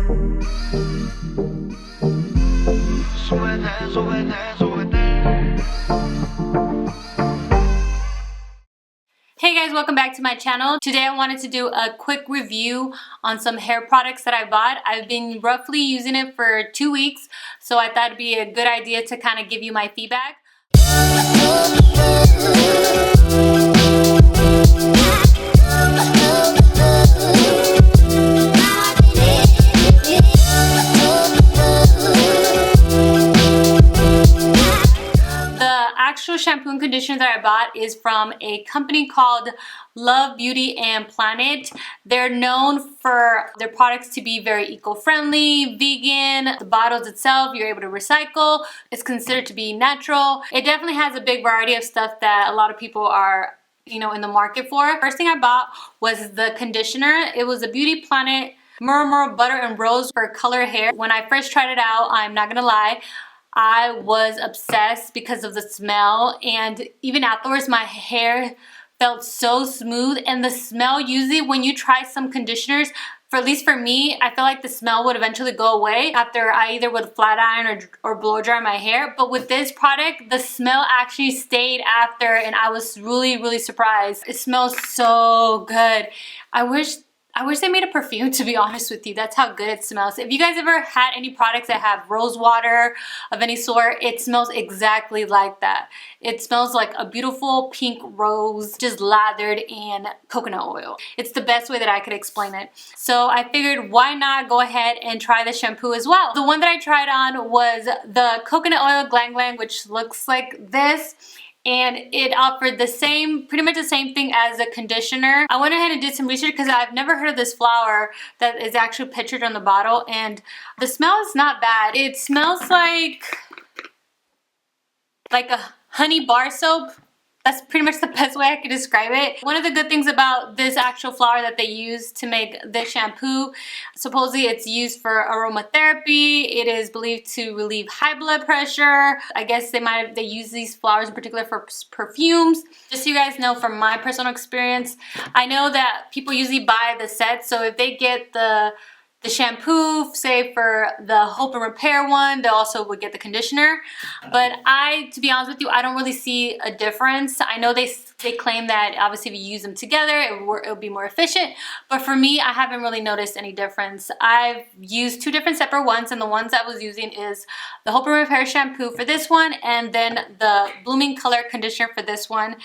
Hey guys, welcome back to my channel. Today I wanted to do a quick review on some hair products that I bought. I've been roughly using it for 2 weeks, so I thought it'd be a good idea to kind of give you my feedback. Shampoo and conditioner that I bought is from a company called Love Beauty and Planet. They're known for their products to be very eco-friendly, vegan. The bottles itself, you're able to recycle. It's considered to be natural. It definitely has a big variety of stuff that a lot of people are, in the market for. First thing I bought was the conditioner. It was a Beauty Planet Murmur Butter and Rose for color hair. When I first tried it out, I'm not gonna lie, I was obsessed because of the smell, and even afterwards my hair felt so smooth. And the smell, usually when you try some conditioners, at least for me, I feel like the smell would eventually go away after I either would flat iron or blow dry my hair. But with this product, the smell actually stayed after, and I was really surprised. It smells so good. I wish they made a perfume, to be honest with you. That's how good it smells. If you guys ever had any products that have rose water of any sort, it smells exactly like that. It smells like a beautiful pink rose just lathered in coconut oil. It's the best way that I could explain it. So I figured, why not go ahead and try the shampoo as well. The one that I tried on was the coconut oil Glang Glang, which looks like this. And it offered pretty much the same thing as a conditioner. I went ahead and did some research because I've never heard of this flower that is actually pictured on the bottle, and the smell is not bad. It smells like a honey bar soap. That's pretty much the best way I could describe it. One of the good things about this actual flower that they use to make this shampoo, supposedly it's used for aromatherapy. It is believed to relieve high blood pressure. I guess they use these flowers in particular for perfumes. Just so you guys know, from my personal experience, I know that people usually buy the set, so if they get the shampoo, say for the Hope and Repair one, they also would get the conditioner. But to be honest with you, I don't really see a difference. I know they claim that obviously if you use them together, it'll be more efficient. But for me, I haven't really noticed any difference. I've used 2 different separate ones, and the ones I was using is the Hope and Repair shampoo for this one, and then the Blooming Color conditioner for this one.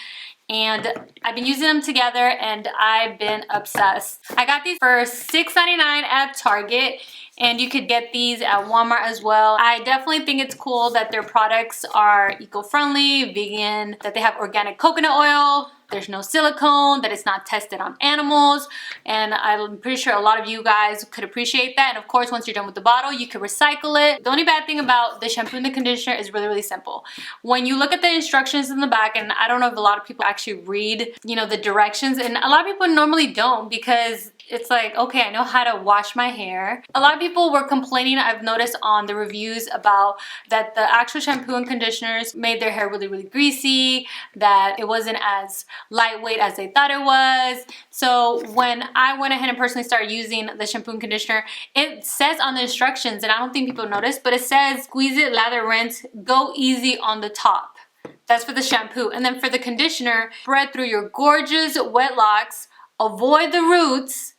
And I've been using them together, and I've been obsessed. I got these for $6.99 at Target, and you could get these at Walmart as well. I definitely think it's cool that their products are eco-friendly, vegan, that they have organic coconut oil, there's no silicone, that it's not tested on animals, and I'm pretty sure a lot of you guys could appreciate that. And of course, once you're done with the bottle, you can recycle it. The only bad thing about the shampoo and the conditioner is really simple. When you look at the instructions in the back, and I don't know if a lot of people actually read, the directions, and a lot of people normally don't, because it's like, okay, I know how to wash my hair. A lot of people were complaining, I've noticed on the reviews, about that the actual shampoo and conditioners made their hair really greasy, that it wasn't as lightweight as they thought it was. So when I went ahead and personally started using the shampoo and conditioner, it says on the instructions, and I don't think people notice, but it says squeeze it, lather, rinse, go easy on the top. That's for the shampoo. And then for the conditioner, spread through your gorgeous wet locks, avoid the roots,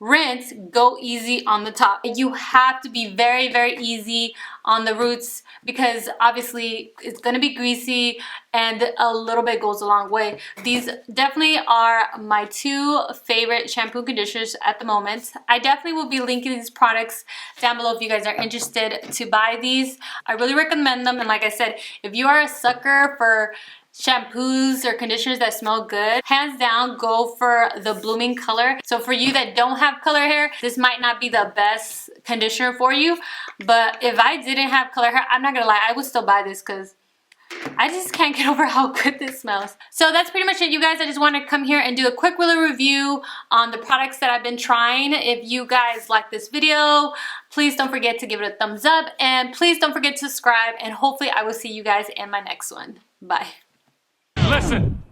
rinse, go easy on the top. You have to be very easy on the roots, because obviously it's going to be greasy, and a little bit goes a long way. These definitely are my 2 favorite shampoo conditioners at the moment. I definitely will be linking these products down below if you guys are interested to buy these. I really recommend them, and like I said, if you are a sucker for shampoos or conditioners that smell good, hands down, go for the Blooming Color. So for you that don't have color hair, this might not be the best conditioner for you, but if I didn't have color hair, I'm not gonna lie, I would still buy this, because I just can't get over how good this smells. So that's pretty much it, you guys. I just want to come here and do a quick little review on the products that I've been trying. If you guys like this video, please don't forget to give it a thumbs up, and please don't forget to subscribe, and hopefully I will see you guys in my next one. Bye. Listen.